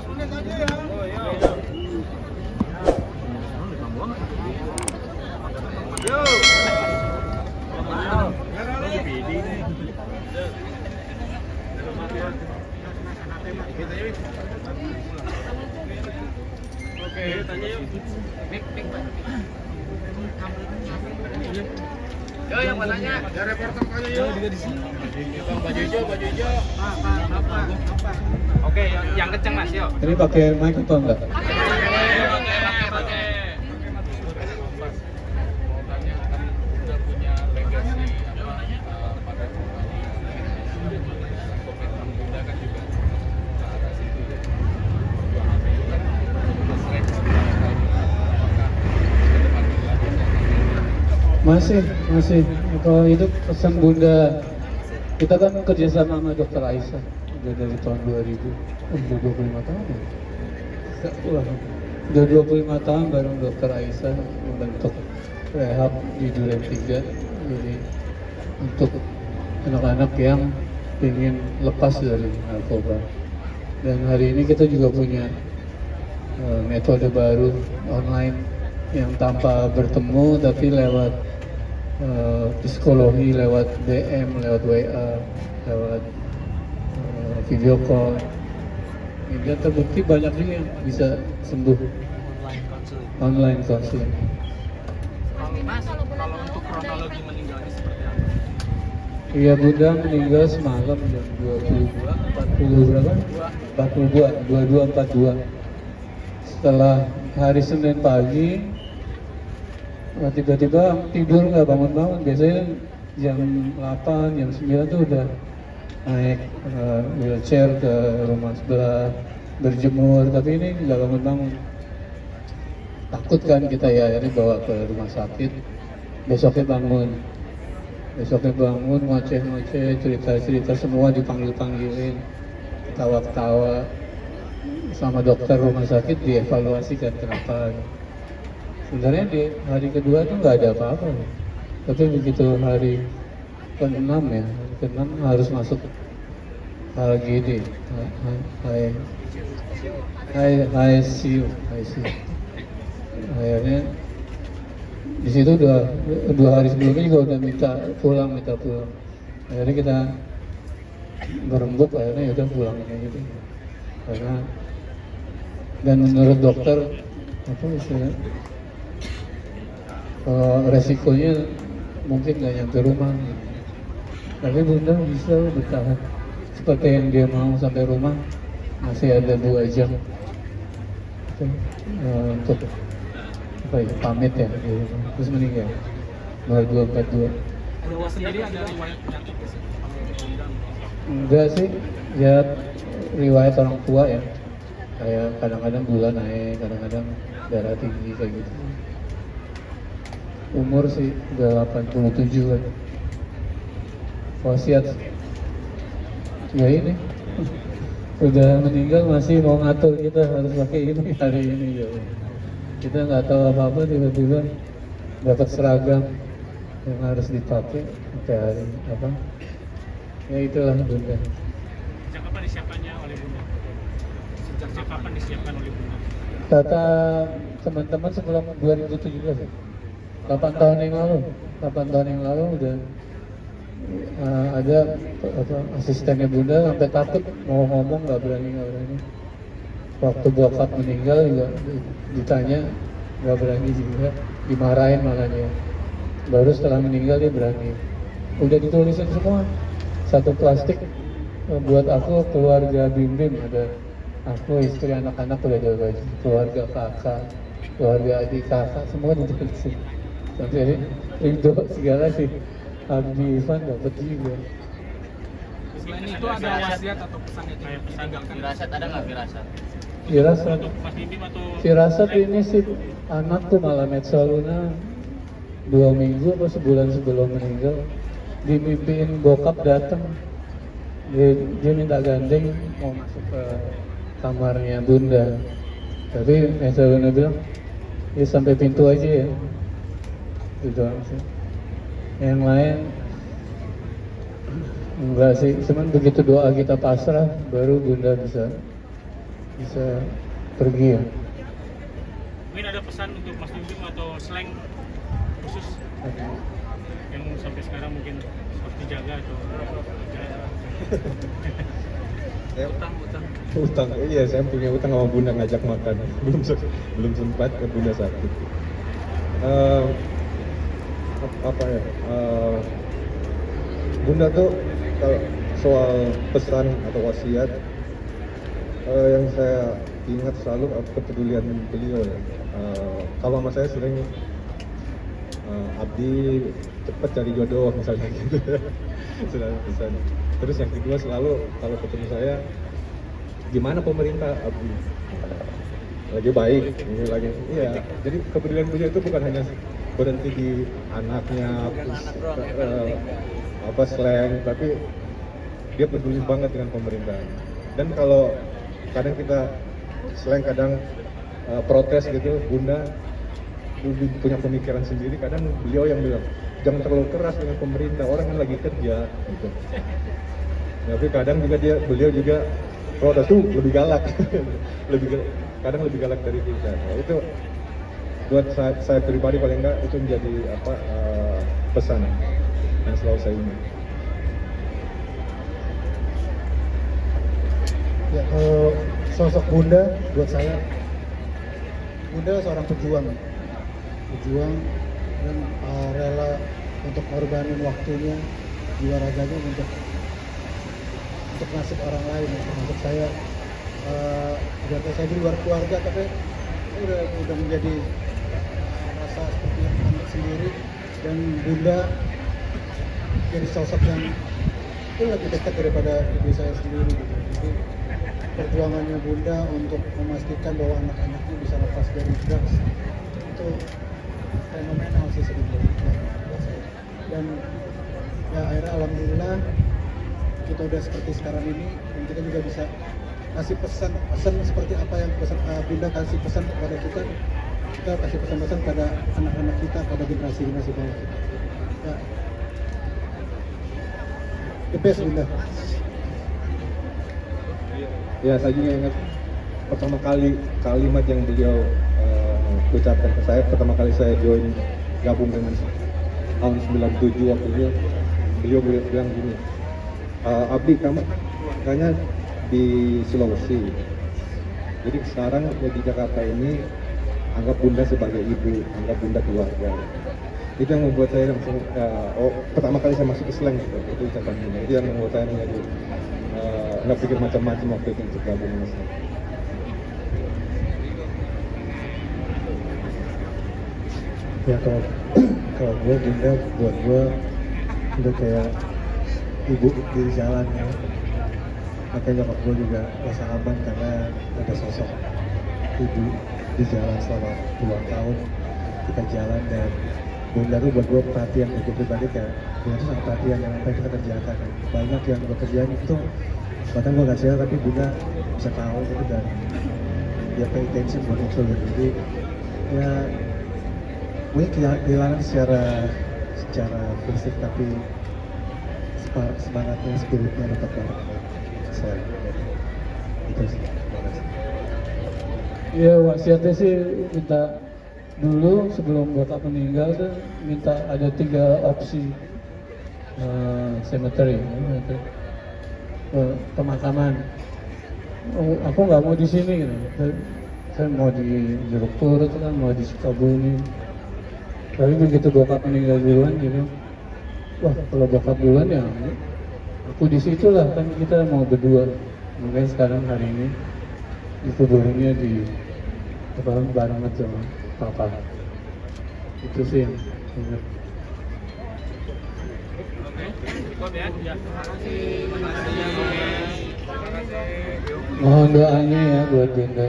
menit aja ya. Oh iya. Yo. Oke, tanya yuk. Mik. Yo, yang mananya? Ya reporter tanya yuk. Juga di sini. Bang, baju hijau. Apa? Oke, yang kenceng Mas, yuk. Ini pakai mic atau enggak? Pakai. Udah punya legasi pada komitmen Bunda kan juga ke arah situ. Masih. Kalau itu pesan Bunda, kita kan kerjasama sama Dokter Aisyah udah dari tahun 2000, udah 25 tahun ya? Udah 25 tahun bareng Dokter Aisyah membentuk rehab di Duren 3. Jadi untuk anak-anak yang ingin lepas dari narkoba. Dan hari ini kita juga punya metode baru online yang tanpa bertemu tapi lewat psikologi, lewat DM, lewat WA, lewat video call. Dan terbukti banyak juga yang bisa sembuh online counseling. Mas, kalau untuk kronologi meninggalnya seperti apa? Iya, Bunda meninggal semalam jam 22.40 berapa? 22.42. Setelah hari Senin pagi, tiba-tiba tidur nggak bangun-bangun. Biasanya jam 8, jam 9 tuh udah naik wheelchair ke rumah sebelah, berjemur, tapi ini nggak bangun-bangun. Takut kan kita ya, akhirnya bawa ke rumah sakit. Besoknya bangun, ngoceh-ngoceh, cerita-cerita, semua dipanggil-panggilin, ketawa-ketawa. Sama dokter rumah sakit dievaluasikan kenapa. Sebenarnya di hari kedua tuh nggak ada apa-apa, tapi begitu hari ke-6 ya, ke-6 harus masuk HGD, ICU. Akhirnya di situ udah 2 hari sebelumnya juga udah minta pulang. Akhirnya kita berembuk, akhirnya udah pulang gitu. Karena dan menurut dokter apa istilahnya, resikonya mungkin nggak nyampe rumah. Tapi Bunda bisa bertahan seperti yang dia mau sampai rumah, masih ada 2 jam untuk apa ya, pamit ya, terus meninggal 22.42. Dewa sendiri ada riwayat penyakit nggak sih? Enggak sih, ya riwayat orang tua ya, kayak kadang-kadang gula naik, kadang-kadang darah tinggi kayak gitu. Umur sih udah 87 kan. Wasiat ya ini udah meninggal masih mau ngatur kita harus pakai ini hari ini ya. Kita nggak tahu apa-apa, tiba-tiba dapat seragam yang harus dipakai sampai hari apa ya, itulah Bunda. Sejak kapan disiapkannya oleh Bunda? Kata teman-teman sebelum 2017, 8 tahun yang lalu udah ada asistennya Bunda sampai takut mau ngomong, nggak berani. Waktu bokap meninggal juga ditanya nggak berani juga, dimarahin malah dia. Baru setelah meninggal dia berani. Udah ditulisin semua, satu plastik buat aku, keluarga Bim, ada aku, istri, anak-anak udah ada baju, keluarga kakak, keluarga adik kakak, semua ditulisin. Sampai Ridho segala sih, Abdi Ivan dapat juga. Selain itu ada wasiat atau pesan yang ditinggalkan? Firasat ada nggak firasat? Firasat ini sih anak tuh malah Metsaluna 2 minggu atau sebulan sebelum meninggal dimimpiin bokap datang, dia minta gandeng mau masuk ke kamarnya Bunda, tapi Metsaluna bilang ya sampai pintu aja ya, itu doang sih. Yang lain enggak sih, cuman begitu doa kita pasrah baru Bunda bisa bisa pergi ya. Mungkin ada pesan untuk Mas Junjung atau slang khusus yang sampai sekarang mungkin harus dijaga atau Utang, iya saya punya utang sama bunda ngajak makan, belum sempat ke bunda sakit. Apa ya? Bunda tuh kalau soal pesan atau wasiat yang saya ingat selalu kepedulian beliau ya. Kalau sama saya sering abdi cepet cari jodoh misalnya gitu. Selalu pesan. Terus yang kedua selalu kalau ketemu saya, gimana pemerintah abdi? Lagi baik, ini lagi. Iya, jadi kepedulian beliau itu bukan hanya berhenti di anaknya, apa slang, tapi dia peduli banget dengan pemerintah. Dan kalau kadang kita slang kadang protes gitu, bunda punya pemikiran sendiri. Kadang beliau yang bilang jangan terlalu keras dengan pemerintah, orang kan lagi kerja gitu. Tapi kadang juga beliau juga protes tuh lebih galak, kadang lebih galak dari kita. Nah, itu buat saya pribadi paling enggak itu menjadi pesan yang selalu saya ingat. Ya, kalau sosok bunda buat saya, bunda seorang pejuang dan rela untuk korbanin waktunya, jiwa raganya untuk nasib orang lain. Untuk saya, saya di luar keluarga tapi udah menjadi rasa seperti anak sendiri, dan bunda jadi sosok yang itu lebih dekat daripada ibu saya sendiri gitu. Jadi perjuangannya bunda untuk memastikan bahwa anak-anaknya bisa lepas dari drugs itu fenomenal sih sebetulnya. Dan ya akhirnya alhamdulillah kita udah seperti sekarang ini, dan kita juga bisa kasih pesan seperti apa yang bunda kasih pesan kepada kita kasih pesan-pesan pada anak-anak kita, pada generasi bawah kita. Ya, the best bunda. Ya, saya juga ingat pertama kali kalimat yang beliau ucapkan ke saya pertama kali saya join gabung dengan tahun 97 waktu itu. Beliau bilang gini, Abdi kamu kayaknya di Sulawesi, jadi sekarang di Jakarta ini anggap bunda sebagai ibu, anggap bunda keluarga. Itu yang membuat saya langsung pertama kali saya masuk Islam gitu. Itu ucapan bunda, itu yang membuat saya menjadi nggak pikir macam-macam waktu itu untuk gabung dengan Islam. Ya kalau gue bunda buat gue udah kayak ibu di jalan ya. Makanya nyokap gue juga rasa aman karena ada sosok ibu di jalan selama 2 tahun kita jalan. Dan bunda tuh buat gue perhatian, untuk pribadi kayak bunda tuh sangat perhatian dengan apa yang kita kerjakan. Banyak yang gue kerjain itu bahkan gue gak sadar, tapi bunda bisa tahu gitu, dan dia pay attention buat itu gitu. Jadi ya mungkin kehilangan secara fisik, tapi semangatnya, spiritnya tetap ada. Saya itu sih. Ya wasiatnya sih minta dulu sebelum bapak meninggal tuh minta ada 3 opsi cemetery, pemakaman. Aku nggak mau di sini gitu. Saya mau di Jeruk Purut kan, mau di Sukabumi. Tapi begitu bapak meninggal duluan gitu, wah kalau bapak duluan ya aku di situ lah, kan kita mau berdua. Makanya sekarang hari ini dikuburinnya di bareng sama papa. Itu sih yang ingat. cukup ya. Mohon doanya ya buat Bunda.